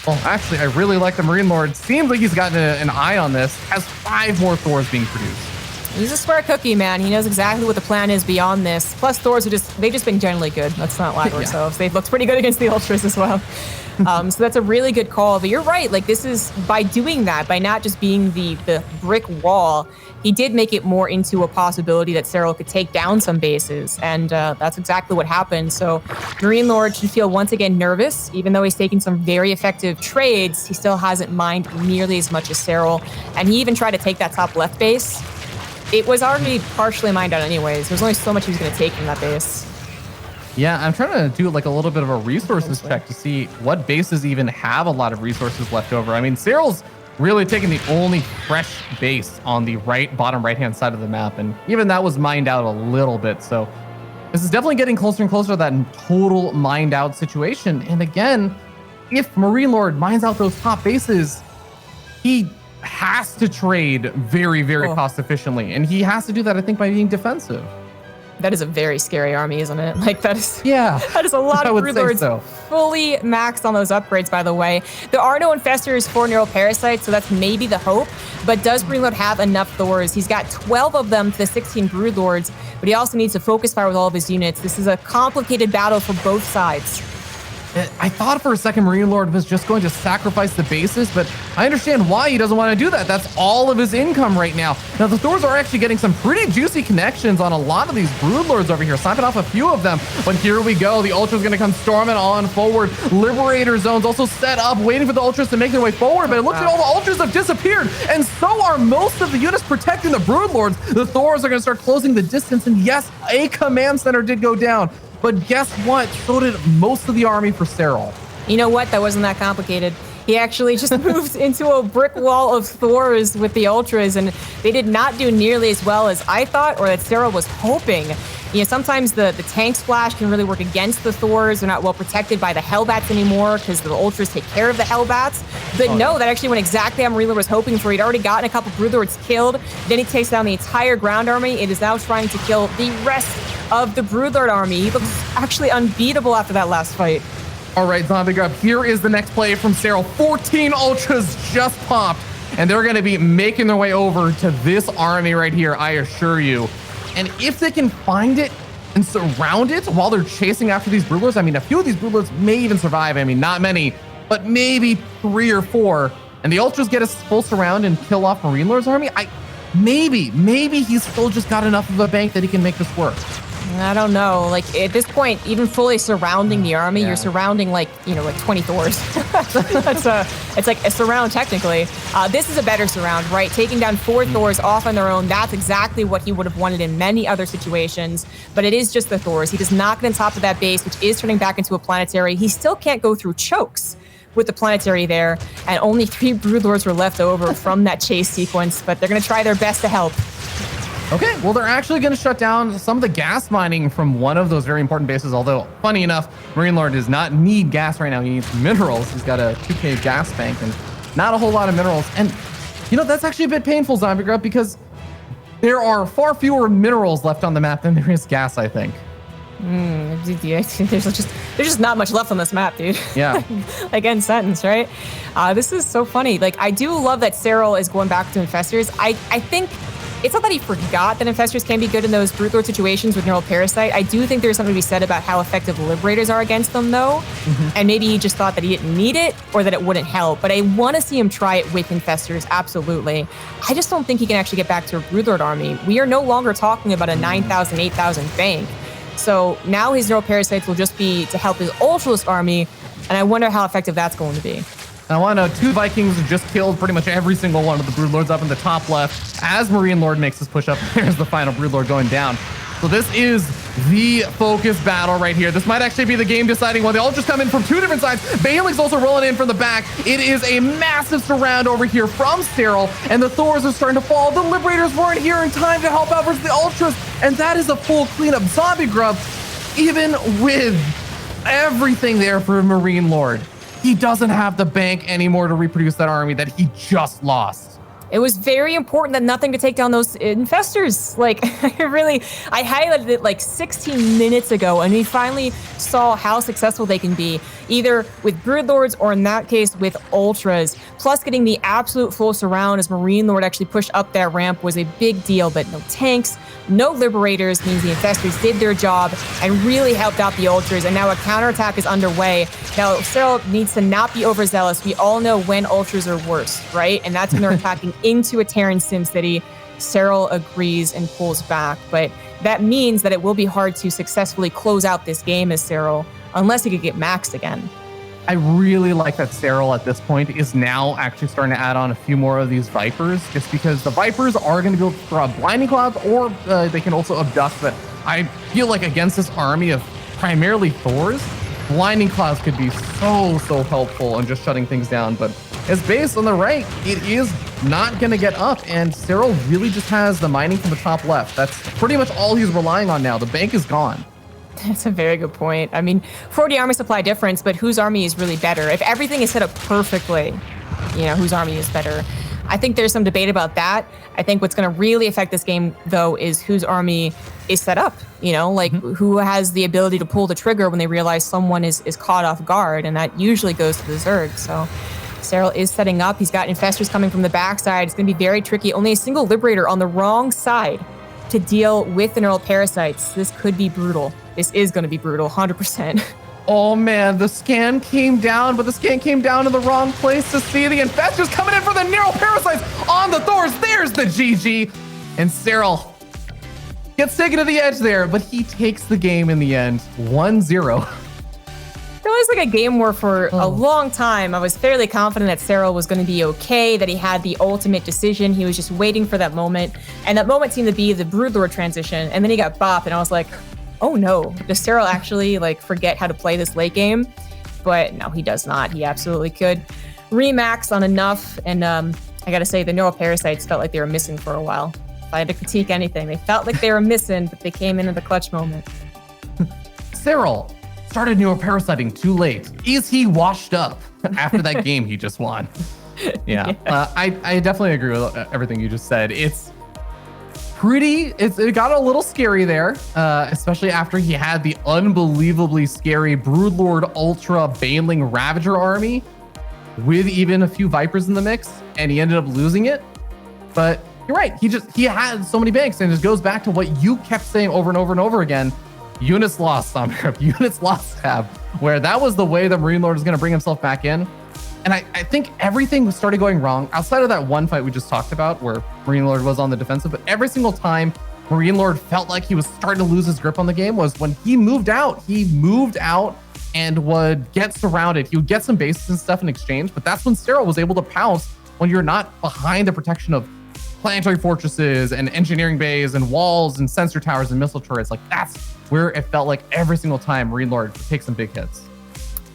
Well, actually, I really like the MarineLorD. Seems like he's gotten an eye on this. Has 5 more Thors being produced. He's a smart cookie, man. He knows exactly what the plan is beyond this. Plus, Thors are they've just been generally good. Let's not lie to ourselves. They've looked pretty good against the Ultras as well. So that's a really good call. But you're right. Like, this is, by doing that, by not just being the brick wall, he did make it more into a possibility that Serral could take down some bases. And that's exactly what happened. So MarineLorD should feel once again nervous. Even though he's taken some very effective trades, he still hasn't mined nearly as much as Serral. And he even tried to take that top left base. It was already partially mined out anyways. There's only so much he was going to take from that base. Yeah, I'm trying to do like a little bit of a resources check to see what bases even have a lot of resources left over. I mean, Serral's really taking the only fresh base on the bottom right-hand side of the map, and even that was mined out a little bit. So this is definitely getting closer and closer to that total mined out situation. And again, if MarineLorD mines out those top bases, he has to trade very, very cost efficiently. And he has to do that, I think, by being defensive. That is a very scary army, isn't it? Like, that is that is a lot of Broodlords fully maxed on those upgrades, by the way. There are no Infestors for Neural Parasites, so that's maybe the hope. But does MarineLorD have enough Thors? He's got 12 of them to the 16 Broodlords, but he also needs to focus fire with all of his units. This is a complicated battle for both sides. I thought for a second MarineLorD was just going to sacrifice the bases, but I understand why he doesn't want to do that. That's all of his income right now. Now, the Thors are actually getting some pretty juicy connections on a lot of these Broodlords over here, sniping off a few of them. But here we go. The Ultra's going to come storming on forward. Liberator zones also set up, waiting for the Ultras to make their way forward. But it looks like all the Ultras have disappeared, and so are most of the units protecting the Broodlords. The Thors are going to start closing the distance, and yes, a command center did go down. But guess what? So did most of the army for Serral. You know what? That wasn't that complicated. He actually just moved into a brick wall of Thors with the Ultras, and they did not do nearly as well as I thought or that Serral was hoping. You know, sometimes the tank splash can really work against the Thors. They're not well protected by the Hellbats anymore because the Ultras take care of the Hellbats. But no, that actually went exactly how MarineLorD was hoping for. He'd already gotten a couple Broodlords killed. Then he takes down the entire ground army. It is now trying to kill the rest of the Broodlord army. He looks actually unbeatable after that last fight. All right, Zombie Grub, here is the next play from Serral. 14 Ultras just popped, and they're going to be making their way over to this army right here, I assure you. And if they can find it and surround it while they're chasing after these Broodlords, I mean, a few of these Broodlords may even survive. I mean, not many, but maybe 3 or 4. And the Ultras get a full surround and kill off MarineLorD's army. Maybe he's still just got enough of a bank that he can make this work. I don't know. Like at this point, even fully surrounding the army, Yeah. you're surrounding like 20 Thors. It's like a surround technically. This is a better surround, right? Taking down 4 Thors off on their own. That's exactly what he would have wanted in many other situations. But it is just the Thors. He does not get on top of that base, which is turning back into a planetary. He still can't go through chokes with the planetary there, and only 3 Broodlords were left over from that chase sequence. But they're going to try their best to help. Okay, well, they're actually going to shut down some of the gas mining from one of those very important bases, although, funny enough, MarineLorD does not need gas right now. He needs minerals. He's got a 2K gas bank and not a whole lot of minerals. And, that's actually a bit painful, Zombie Grub, because there are far fewer minerals left on the map than there is gas, I think. There's just not much left on this map, dude. Yeah. Like end sentence, right? This is so funny. Like, I do love that Serral is going back to Infestors. I think it's not that he forgot that Infestors can be good in those Brute Lord situations with Neural Parasite. I do think there's something to be said about how effective Liberators are against them, though. And maybe he just thought that he didn't need it or that it wouldn't help. But I want to see him try it with Infestors, absolutely. I just don't think he can actually get back to a Brood Lord army. We are no longer talking about a 9,000, 8,000 bank. So now his Neural Parasites will just be to help his Ultralist army, and I wonder how effective that's going to be. I want to know, 2 Vikings just killed pretty much every single one of the Broodlords up in the top left. As MarineLorD makes his push up, there's the final Broodlord going down. So this is the focus battle right here. This might actually be the game deciding one. They all just come in from 2 different sides. Bailing's also rolling in from the back. It is a massive surround over here from Serral, and the Thors are starting to fall. The Liberators weren't here in time to help out versus the Ultras, and that is a full cleanup. Zombie Grub, even with everything there for MarineLorD, he doesn't have the bank anymore to reproduce that army that he just lost. It was very important that nothing to take down those Infestors. Like, I highlighted it like 16 minutes ago, and we finally saw how successful they can be, either with Broodlords or in that case with Ultras. Plus getting the absolute full surround as MarineLorD actually pushed up that ramp was a big deal, but no tanks, no Liberators means the Infestors did their job and really helped out the Ultras, and now a counterattack is underway. Now, Serral needs to not be overzealous. We all know when Ultras are worse, right? And that's when they're attacking into a Terran Sim City. Serral agrees and pulls back, but that means that it will be hard to successfully close out this game as Serral, unless he could get maxed again. I really like that Serral at this point is now actually starting to add on a few more of these Vipers, just because the Vipers are going to be able to throw out Blinding Clouds, or they can also abduct. But I feel like against this army of primarily Thors, Blinding Clouds could be so helpful in just shutting things down. But his base on the right, it is not going to get up, and Serral really just has the mining from the top left. That's pretty much all he's relying on now. The bank is gone. That's a very good point. I mean, 40 army supply difference, but whose army is really better? If everything is set up perfectly, whose army is better? I think there's some debate about that. I think what's going to really affect this game, though, is whose army is set up. Who has the ability to pull the trigger when they realize someone is caught off guard, and that usually goes to the Zerg. So Serral is setting up. He's got Infestors coming from the backside. It's going to be very tricky. Only a single Liberator on the wrong side to deal with the Neural Parasites. This could be brutal. This is going to be brutal, 100%. Oh man, the scan came down, but the scan came down in the wrong place to see the Infestors coming in for the Neural Parasites on the Thors. There's the GG. And Serral gets taken to the edge there, but he takes the game in the end, 1-0. There was like a game where for a long time, I was fairly confident that Serral was going to be okay, that he had the ultimate decision. He was just waiting for that moment. And that moment seemed to be the Broodlord transition. And then he got bopped, and I was like, oh no, does Serral actually forget how to play this late game? But no, he does not. He absolutely could remax on enough. And I gotta say, the Neural Parasites felt like they were missing for a while. If I had to critique anything, they felt like they were missing, but they came in at the clutch moment. Serral started Neural Parasiting too late. Is he washed up after that game he just won? Yeah. I definitely agree with everything you just said. It got a little scary there, especially after he had the unbelievably scary Broodlord Ultra Baneling Ravager army with even a few Vipers in the mix, and he ended up losing it. But you're right, he had so many banks, and it goes back to what you kept saying over and over and over again. Units lost, units lost tab, where that was the way that MarineLorD is going to bring himself back in. And I think everything started going wrong outside of that one fight we just talked about where MarineLorD was on the defensive, but every single time MarineLorD felt like he was starting to lose his grip on the game was when he moved out. He moved out and would get surrounded. He would get some bases and stuff in exchange, but that's when Serral was able to pounce when you're not behind the protection of planetary fortresses and engineering bays and walls and sensor towers and missile turrets. Like that's where it felt like every single time MarineLorD would take some big hits.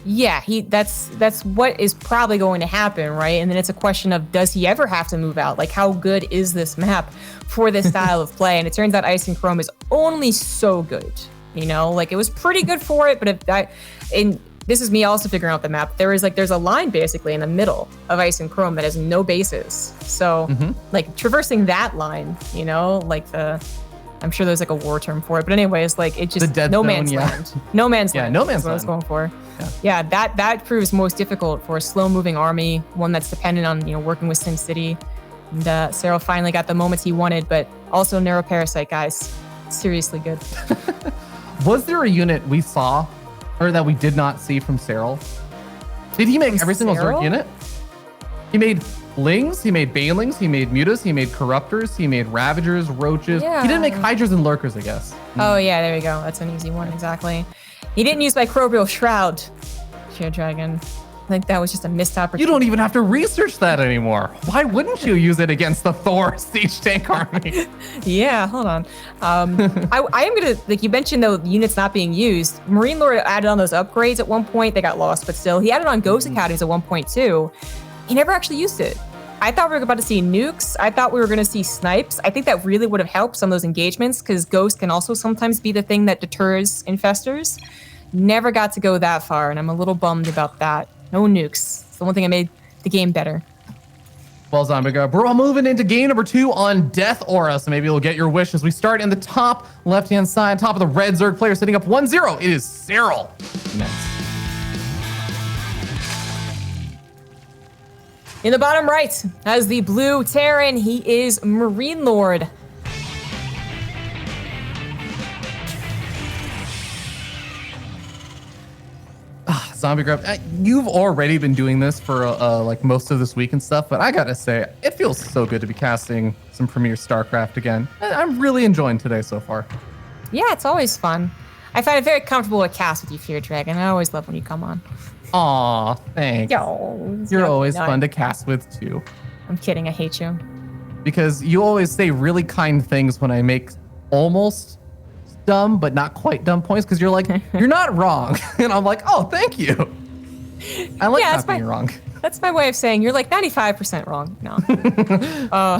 Yeah, that's what is probably going to happen, right? And then it's a question of, does he ever have to move out? Like, how good is this map for this style of play? And it turns out Ice and Chrome is only so good, you know? Like, it was pretty good for it, but if that, and this is me also figuring out the map, there's a line basically in the middle of Ice and Chrome that has no bases. So, like, traversing that line, you know, like I'm sure there's like a war term for it, but anyways, like it just no man's land. No man's land. No man's is what I was land. going for. Yeah, that proves most difficult for a slow-moving army, one that's dependent on working with SimCity. And Serral finally got the moments he wanted, but also Narrow Parasite, guys, seriously good. Was there a unit we saw, or that we did not see from Serral? Did he make every single Zerg unit? He made Lings, he made Banelings, he made Mutas, he made Corruptors, he made Ravagers, Roaches. Yeah. He didn't make Hydras and Lurkers, I guess. Oh yeah, there you go. That's an easy one, exactly. He didn't use Microbial Shroud, Sheer Dragon. I think that was just a missed opportunity. You don't even have to research that anymore. Why wouldn't you use it against the Thor Siege Tank Army? Yeah, hold on. I am gonna, like you mentioned though, units not being used. MarineLorD added on those upgrades at one point. They got lost, but still, he added on Ghost Academies at one point too. He never actually used it. I thought we were about to see nukes. I thought we were going to see snipes. I think that really would have helped some of those engagements because Ghost can also sometimes be the thing that deters infestors. Never got to go that far, and I'm a little bummed about that. No nukes. It's the one thing that made the game better. Well, Zombie Guy, we're all moving into game number 2 on Death Aura, so maybe you'll get your wish as we start in the top left-hand side, top of the red Zerg player sitting up 1-0. It is Serral. Next. In the bottom right, as the blue Terran, he is MarineLorD. Zombie Grub, you've already been doing this for like most of this week and stuff, but I gotta say, it feels so good to be casting some Premier StarCraft again. I'm really enjoying today so far. Yeah, it's always fun. I find it very comfortable to cast with you, Fear Dragon. I always love when you come on. Aw, thanks. Yo, You're always fun to cast with too. I'm kidding, I hate you. Because you always say really kind things when I make almost dumb but not quite dumb points, because you're like, you're not wrong. And I'm like, oh, thank you. I like not being wrong. That's my way of saying you're like 95% wrong. No.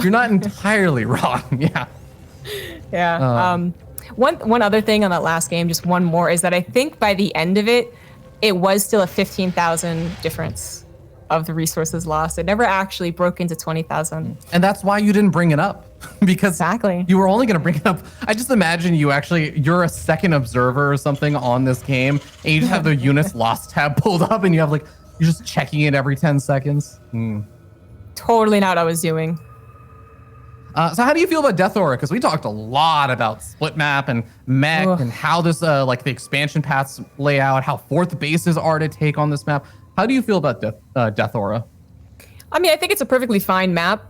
You're not entirely wrong. Yeah. Yeah. One other thing on that last game, just one more, is that I think by the end of it, it was still a 15,000 difference of the resources lost. It never actually broke into 20,000. And that's why you didn't bring it up. Because exactly. You were only going to bring it up. I just imagine you're a second observer or something on this game, and you just have the units lost tab pulled up, and you're just checking it every 10 seconds. Totally not what I was doing. So how do you feel about Death Aura? Because we talked a lot about split map and mech and how this, like the expansion paths lay out, how fourth bases are to take on this map. How do you feel about Death Aura? I mean, I think it's a perfectly fine map.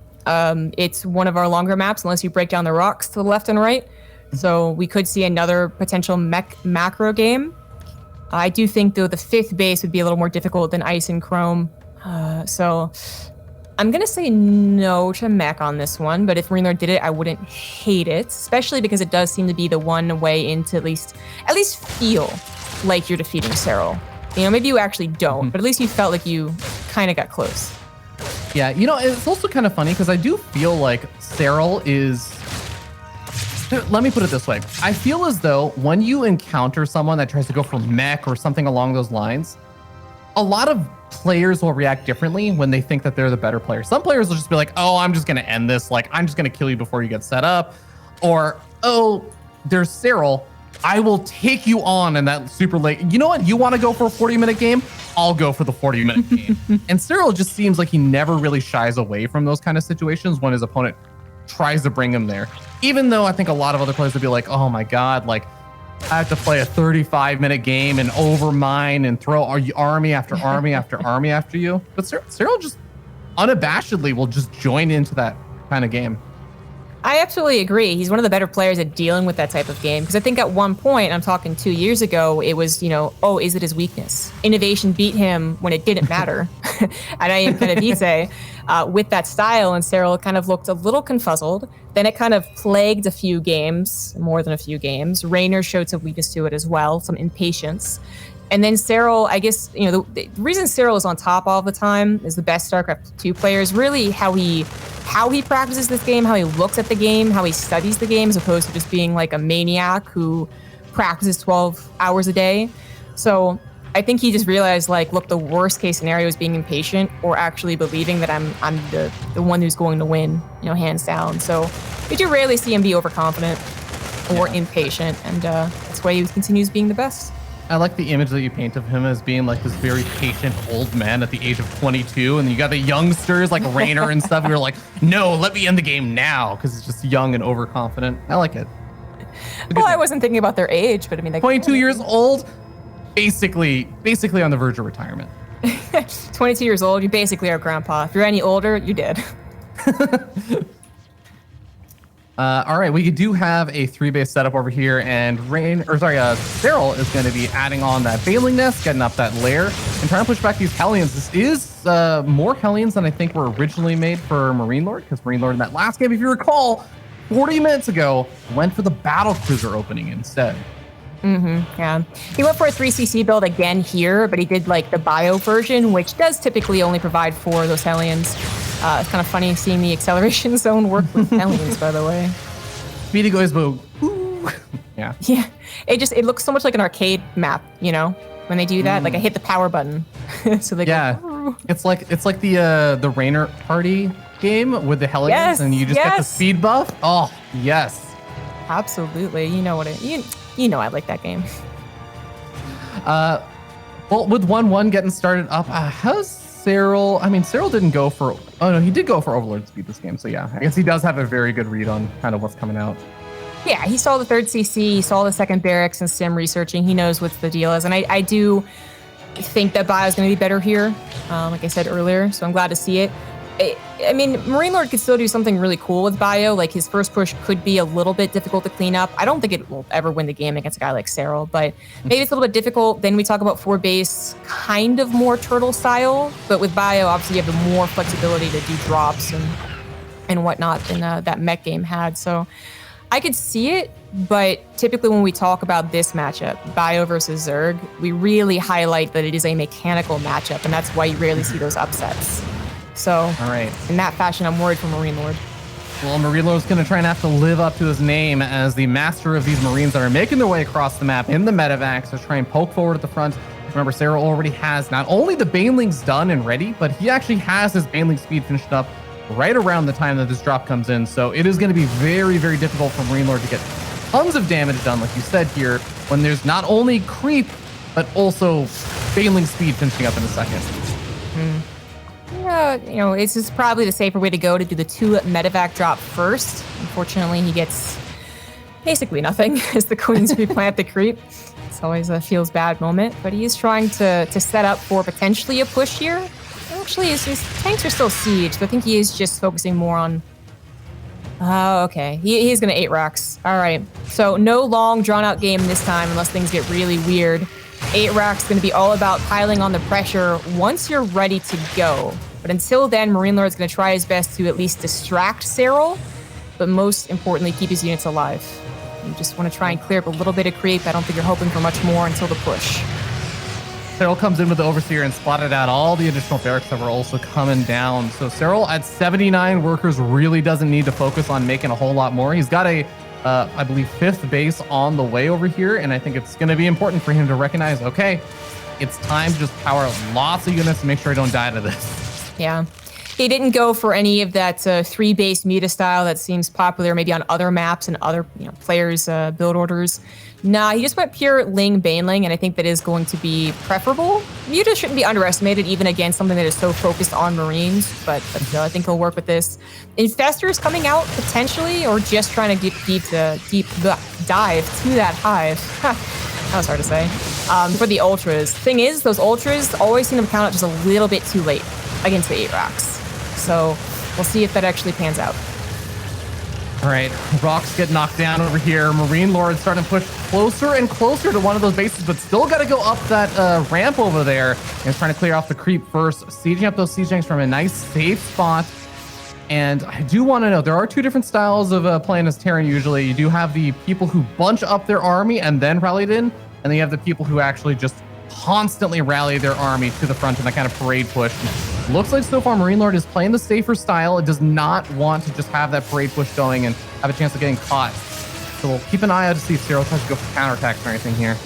It's one of our longer maps, unless you break down the rocks to the left and right. So we could see another potential mech macro game. I do think, though, the fifth base would be a little more difficult than Ice and Chrome. So I'm going to say no to mech on this one, but if MarineLorD did it, I wouldn't hate it, especially because it does seem to be the one way into at least feel like you're defeating Serral. You know, maybe you actually don't, but at least you felt like you kind of got close. Yeah, it's also kind of funny because I do feel like Serral is... Let me put it this way. I feel as though when you encounter someone that tries to go for mech or something along those lines, a lot of players will react differently when they think that they're the better player. Some players will just be like, oh, I'm just going to end this. Like, I'm just going to kill you before you get set up. Or, oh, there's Serral. I will take you on in that super late. You know what? You want to go for a 40-minute game? I'll go for the 40-minute game. And Serral just seems like he never really shies away from those kind of situations when his opponent tries to bring him there. Even though I think a lot of other players would be like, oh my God, like I have to play a 35-minute game and overmine and throw army after army after army after you. But Serral just unabashedly will just join into that kind of game. I absolutely agree. He's one of the better players at dealing with that type of game. Because I think at one point, I'm talking 2 years ago, it was, oh, is it his weakness? Innovation beat him when it didn't matter. And I am Benavice with that style, and Serral kind of looked a little confuzzled. Then it kind of plagued a few games, more than a few games. Raynor showed some weakness to it as well, some impatience. And then Serral, I guess, the reason Serral is on top all the time is the best StarCraft 2 player is really how he practices this game, how he looks at the game, how he studies the game, as opposed to just being like a maniac who practices 12 hours a day. So I think he just realized, like, look, the worst case scenario is being impatient or actually believing that I'm the one who's going to win, hands down. So we do rarely see him be overconfident or impatient, and that's why he continues being the best. I like the image that you paint of him as being like this very patient old man at the age of 22, and you got the youngsters like Raynor and stuff who are like, no, let me end the game now, because he's just young and overconfident. I like it. Well, I wasn't thinking about their age, but I mean, 22 years old, basically on the verge of retirement. 22 years old, you basically are grandpa. If you're any older, you're dead. All right, we do have a 3-base setup over here, and Serral is going to be adding on that Baling Nest, getting up that lair, and trying to push back these Hellions. This is more Hellions than I think were originally made for MarineLorD, because MarineLorD in that last game, if you recall, 40 minutes ago, went for the Battle Cruiser opening instead. Yeah. He went for a 3cc build again here, but he did like the bio version, which does typically only provide 4 of those Hellions. It's kind of funny seeing the acceleration zone work with Hellions, by the way. Speedy goes boo. Yeah. Yeah. It looks so much like an arcade map, when they do that. Like I hit the power button. So they go. It's like the Raynor Party game with the Hellions, and you just get the speed buff. Oh, yes. Absolutely. You know what you know I like that game. Well, with 1-1 getting started up, how's Serral? I mean, Serral didn't go for... Oh, no, he did go for Overlord speed this game. So, yeah, I guess he does have a very good read on kind of what's coming out. Yeah, he saw the 3rd CC, he saw the 2nd barracks and sim researching. He knows what the deal is. And I do think that bio is going to be better here, like I said earlier. So I'm glad to see it. I mean, MarineLorD could still do something really cool with bio. Like, his first push could be a little bit difficult to clean up. I don't think it will ever win the game against a guy like Serral, but maybe it's a little bit difficult. Then we talk about 4-base, kind of more turtle style. But with bio, obviously, you have the more flexibility to do drops and whatnot than that mech game had. So I could see it, but typically when we talk about this matchup, bio versus Zerg, we really highlight that it is a mechanical matchup, and that's why you rarely see those upsets. So, all right, in that fashion, I'm worried for MarineLorD. Well, MarineLorD's going to try and have to live up to his name as the master of these Marines that are making their way across the map in the medevacs to try and poke forward at the front. Remember, Serral already has not only the Banelings done and ready, but he actually has his Baneling speed finished up right around the time that this drop comes in. So it is going to be very, very difficult for MarineLorD to get tons of damage done, like you said here, when there's not only creep, but also Baneling speed finishing up in a second. Yeah, it's just probably the safer way to go to do the 2 medevac drop first. Unfortunately, he gets basically nothing as the Queens replant the creep. It's always a feels bad moment, but he is trying to set up for potentially a push here. Actually, his tanks are still sieged, but I think he is just focusing more on... Oh, okay. He's going to 8 racks. All right. So no long, drawn-out game this time unless things get really weird. 8 racks going to be all about piling on the pressure once you're ready to go. But until then, MarineLorD's going to try his best to at least distract Serral, but most importantly, keep his units alive. You just want to try and clear up a little bit of creep. I don't think you're hoping for much more until the push. Serral comes in with the Overseer and spotted out all the additional barracks that were also coming down. So Serral at 79 workers really doesn't need to focus on making a whole lot more. He's got a, I believe, 5th base on the way over here, and I think it's going to be important for him to recognize, okay, it's time to just power lots of units to make sure I don't die to this. Yeah. He didn't go for any of that 3-base meta style that seems popular maybe on other maps and other players' build orders. Nah, he just went pure Ling Baneling, and I think that is going to be preferable. Muta shouldn't be underestimated even against something that is so focused on Marines, but still, I think he'll work with this. Infestors coming out potentially, or just trying to get deep dive to that hive. That was hard to say. For the Ultras. Thing is, those Ultras always seem to count out just a little bit too late against the 8 racks. So we'll see if that actually pans out. All right, rocks get knocked down over here. MarineLorD starting to push closer and closer to one of those bases, but still got to go up that ramp over there. And trying to clear off the creep first, sieging up those siege tanks from a nice safe spot. And I do want to know, there are two different styles of playing as Terran usually. You do have the people who bunch up their army and then rallied in, and then you have the people who actually just constantly rally their army to the front in that kind of parade push. Looks like so far MarineLorD is playing the safer style. It does not want to just have that parade push going and have a chance of getting caught. So we'll keep an eye out to see if Serral tries to go for counterattacks or anything here.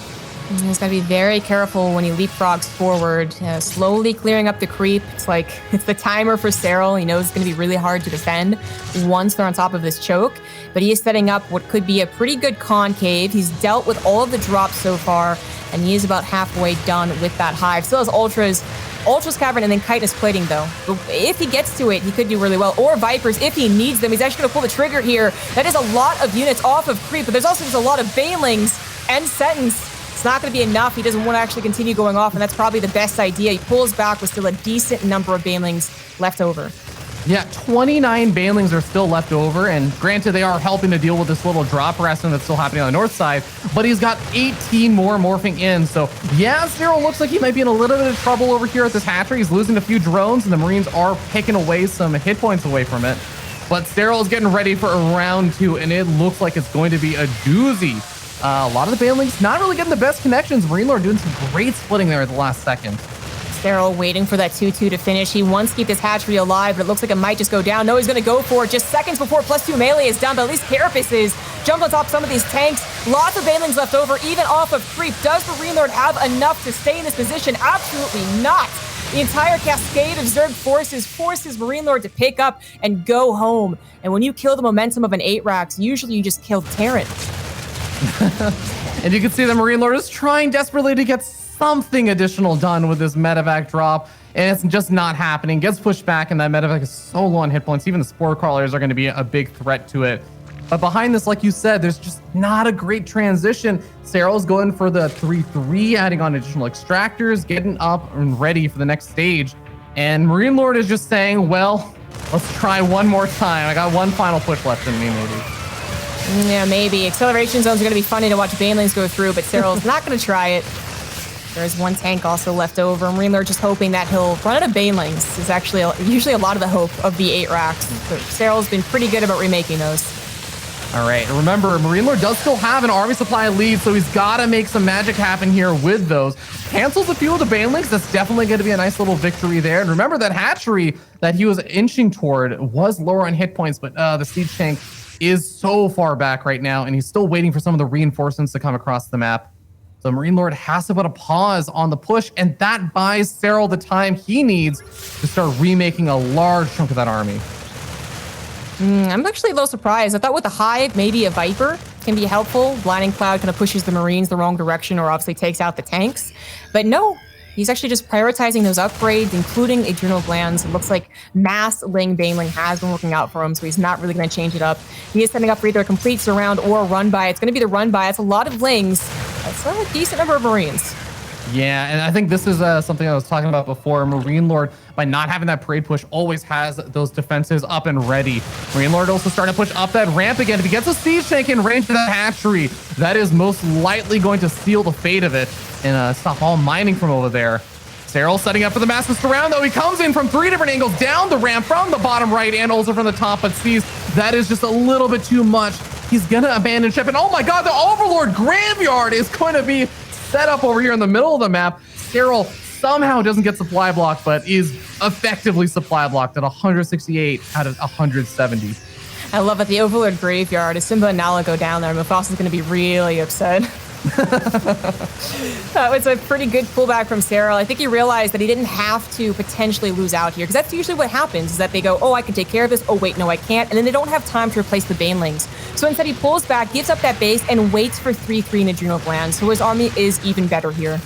He's got to be very careful when he leapfrogs forward, slowly clearing up the creep. It's like, it's the timer for Serral. He knows it's going to be really hard to defend once they're on top of this choke, but he is setting up what could be a pretty good concave. He's dealt with all of the drops so far, and he is about halfway done with that hive. Still has Ultra's Cavern, and then Chitinous Plating, though. But if he gets to it, he could do really well. Or Vipers, if he needs them. He's actually going to pull the trigger here. That is a lot of units off of creep, but there's also just a lot of Banelings and Sentence. It's not going to be enough. He doesn't want to actually continue going off, and that's probably the best idea. He pulls back with still a decent number of Banelings left over. Yeah, 29 Banelings are still left over, and granted, they are helping to deal with this little drop harassment that's still happening on the north side, but he's got 18 more morphing in, so yeah, Serral looks like he might be in a little bit of trouble over here at this hatchery. He's losing a few drones, and the Marines are picking away some hit points away from it, but Serral is getting ready for a round 2, and it looks like it's going to be a doozy. A lot of the Banelings not really getting the best connections. MarineLorD doing some great splitting there at the last second. Serral waiting for that 2-2 to finish. He wants to keep this hatchery alive, but it looks like it might just go down. No, he's going to go for it just seconds before +2 melee is done, but at least Carapace is. Jump on top of some of these tanks. Lots of Banelings left over, even off of creep. Does MarineLorD have enough to stay in this position? Absolutely not. The entire cascade of Zerg forces forces MarineLorD to pick up and go home. And when you kill the momentum of an 8-Rax, usually you just kill the Terran. And you can see that MarineLorD is trying desperately to get something additional done with this medevac drop, and it's just not happening. Gets pushed back, and that medevac is so low on hit points. Even the spore crawlers are going to be a big threat to it. But behind this, like you said, there's just not a great transition. Serral's going for the 3-3, adding on additional extractors, getting up and ready for the next stage. And MarineLorD is just saying, well, let's try one more time. I got one final push left in me, maybe. Yeah, maybe. Acceleration zones are going to be funny to watch Banelings go through, but Serral's not going to try it. There's one tank also left over. MarineLorD just hoping that he'll run out of Banelings. Is actually usually a lot of the hope of the 8-Rax. But Serral's been pretty good about remaking those. All right, remember, MarineLorD does still have an army supply lead, so he's got to make some magic happen here with those. Cancels a few of the Banelings. That's definitely going to be a nice little victory there. And remember, that hatchery that he was inching toward was lower on hit points, but the siege tank is so far back right now, and he's still waiting for some of the reinforcements to come across the map. So MarineLorD has to put a pause on the push, and that buys Serral the time he needs to start remaking a large chunk of that army. I'm actually a little surprised. I thought with the hive, maybe a Viper can be helpful. Blinding Cloud kind of pushes the Marines the wrong direction, or obviously takes out the tanks. But no, he's actually just prioritizing those upgrades, including adrenal glands. It looks like Mass Ling Baneling has been working out for him, so he's not really going to change it up. He is setting up for either a complete surround or a run by. It's going to be the run by. It's a lot of Lings. That's a decent number of Marines. Yeah, and I think this is something I was talking about before. MarineLorD, by not having that parade push, always has those defenses up and ready. MarineLorD also starting to push up that ramp again. If he gets a siege tank in range of that hatchery, that is most likely going to seal the fate of it and stop all mining from over there. Serral setting up for the massive surround, though. He comes in from 3 different angles, down the ramp from the bottom right and also from the top, but sees that is just a little bit too much. He's going to abandon ship, and oh my god, the Overlord Graveyard is going to be set up over here in the middle of the map. Serral somehow doesn't get supply blocked, but is effectively supply blocked at 168 out of 170. I love it. The Overlord Graveyard. As Simba and Nala go down there, Mufasa's going to be really upset. That was a pretty good pullback from Serral. I think he realized that he didn't have to potentially lose out here, because that's usually what happens, is that they go, oh, I can take care of this. Oh, wait, no, I can't. And then they don't have time to replace the Banelings. So instead he pulls back, gives up that base, and waits for 3-3 in Adrenal Gland. So his army is even better here.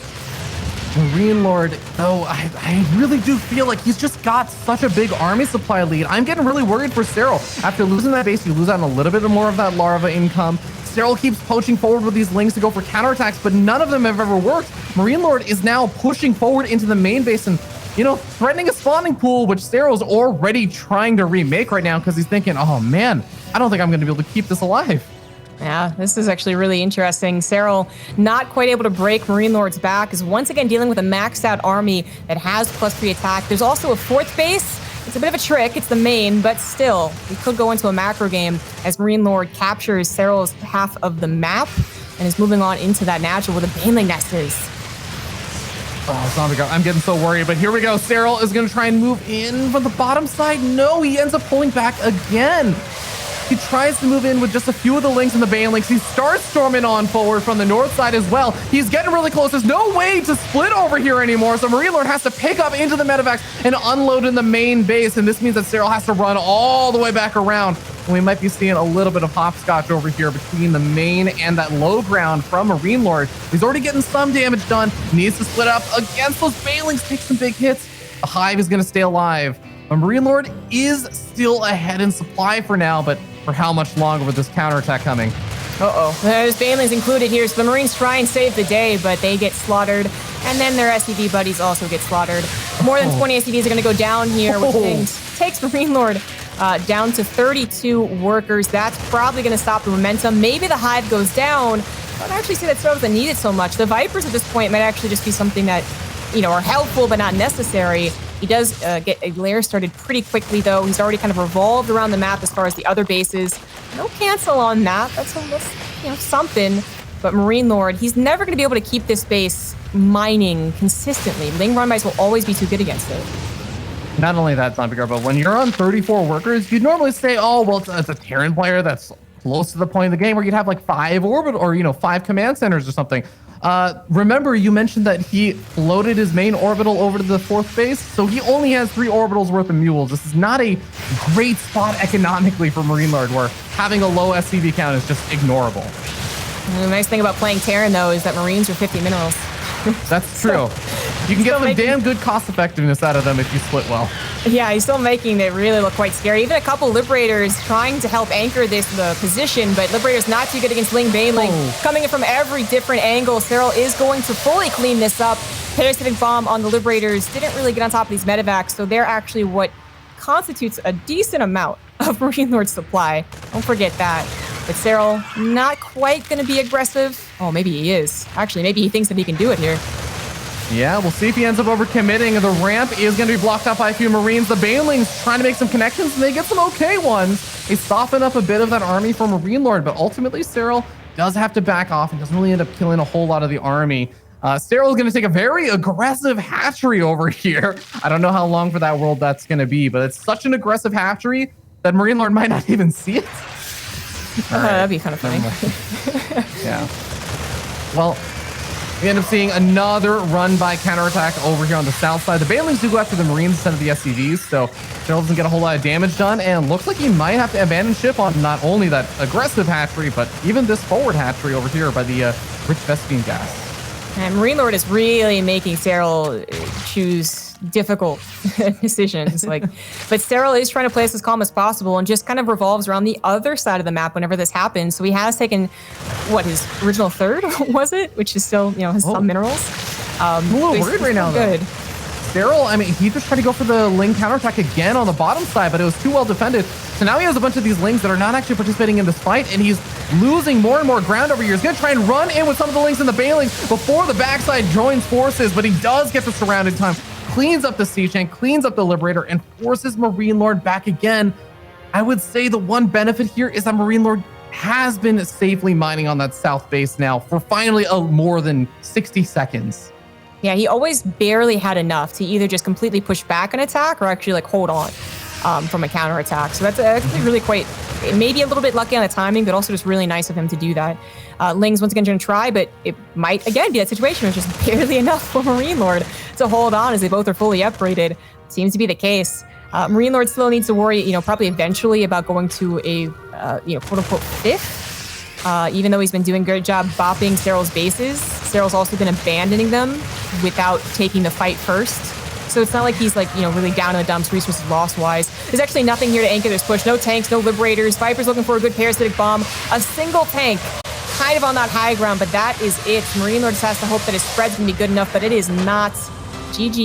MarineLorD, though, I really do feel like he's just got such a big army supply lead. I'm getting really worried for Serral. After losing that base, you lose out on a little bit more of that larva income. Serral keeps poaching forward with these Lings to go for counterattacks, but none of them have ever worked. MarineLorD is now pushing forward into the main base and, you know, threatening a spawning pool, which Serral's already trying to remake right now because he's thinking, oh man, I don't think I'm going to be able to keep this alive. Yeah, this is actually really interesting. Serral not quite able to break MarineLorD's back, is once again dealing with a maxed out army that has +3 attack. There's also a 4th base. It's a bit of a trick. It's the main, but still, we could go into a macro game as MarineLorD captures Serral's half of the map and is moving on into that natural where the Baneling nest is. Oh, Zombie God, I'm getting so worried, but here we go. Serral is going to try and move in from the bottom side. No, he ends up pulling back again. He tries to move in with just a few of the links and the Banelings. He starts storming on forward from the north side as well. He's getting really close. There's no way to split over here anymore, so MarineLorD has to pick up into the medevacs and unload in the main base, and this means that Serral has to run all the way back around. And we might be seeing a little bit of hopscotch over here between the main and that low ground from MarineLorD. He's already getting some damage done. Needs to split up against those Banelings, take some big hits. The Hive is going to stay alive. But MarineLorD is still ahead in supply for now, but for how much longer with this counterattack coming? Uh-oh. There's Banelings included here, so the Marines try and save the day, but they get slaughtered. And then their SCV buddies also get slaughtered. More than 20 SCVs are going to go down here, which takes MarineLorD down to 32 workers. That's probably going to stop the momentum. Maybe the Hive goes down. I don't actually see that Serral doesn't need it so much. The Vipers at this point might actually just be something that, you know, are helpful but not necessary. He does get a lair started pretty quickly, though. He's already kind of revolved around the map as far as the other bases. No cancel on that. That's you know, something. But MarineLorD, he's never going to be able to keep this base mining consistently. Ling Runbys will always be too good against it. Not only that, Zombie Girl, but when you're on 34 workers, you'd normally say, oh, well, it's a Terran player that's close to the point of the game where you'd have like 5 orbital or, you know, 5 command centers or something. Remember, you mentioned that he floated his main orbital over to the 4th base, so he only has 3 orbitals worth of mules. This is not a great spot economically for MarineLorD, where having a low SCV count is just ignorable. And the nice thing about playing Terran, though, is that Marines are 50 minerals. That's true. You can get some damn good cost effectiveness out of them if you split well. Yeah, he's still making it really look quite scary. Even a couple Liberators trying to help anchor the position, but Liberator's not too good against Ling Baneling. Coming in from every different angle. Serral is going to fully clean this up. Parasitic Bomb on the Liberators didn't really get on top of these medevacs, so they're actually what constitutes a decent amount of MarineLorD supply. Don't forget that. But Serral not quite going to be aggressive. Oh, maybe he is. Actually, maybe he thinks that he can do it here. Yeah, we'll see if he ends up overcommitting. The ramp is going to be blocked up by a few Marines. The Banelings trying to make some connections, and they get some okay ones. They soften up a bit of that army for MarineLorD, but ultimately Serral does have to back off and doesn't really end up killing a whole lot of the army. Serral is going to take a very aggressive hatchery over here. I don't know how long for that world that's going to be, but it's such an aggressive hatchery that MarineLorD might not even see it. Right. That'd be kind of funny. Yeah. Well, we end up seeing another run by counterattack over here on the south side. The Banelings do go after the Marines instead of the SCVs, so Serral doesn't get a whole lot of damage done, and looks like he might have to abandon ship on not only that aggressive hatchery, but even this forward hatchery over here by the rich Vespine gas. And MarineLorD is really making Serral choose difficult decisions. But Serral is trying to play this as calm as possible and just kind of revolves around the other side of the map whenever this happens. So he has taken, what, his original 3rd, was it? Which is still, you know, has some minerals. I'm a little worried right now, though. Serral, I mean, he just tried to go for the Ling counterattack again on the bottom side, but it was too well defended. So now he has a bunch of these Lings that are not actually participating in this fight, and he's losing more and more ground over here. He's going to try and run in with some of the Lings and the Banelings before the backside joins forces, but he does get the surrounding time, cleans up the siege tank, cleans up the Liberator, and forces MarineLorD back again. I would say the one benefit here is that MarineLorD has been safely mining on that south base now for finally more than 60 seconds. Yeah, he always barely had enough to either just completely push back an attack or actually like hold on from a counterattack. So that's actually really quite, maybe a little bit lucky on the timing, but also just really nice of him to do that. Ling's once again going to try, but it might again be that situation where it's just barely enough for MarineLorD to hold on as they both are fully upgraded. Seems to be the case. MarineLorD still needs to worry, you know, probably eventually about going to a, you know, quote unquote 5th. Even though he's been doing a good job bopping Serral's bases, Serral's also been abandoning them without taking the fight first. So it's not like he's like, you know, really down in the dumps resources loss-wise. There's actually nothing here to anchor this push. No tanks, no Liberators. Viper's looking for a good parasitic bomb. A single tank kind of on that high ground, but that is it. MarineLorD just has to hope that his spread's going to be good enough, but it is not. GG.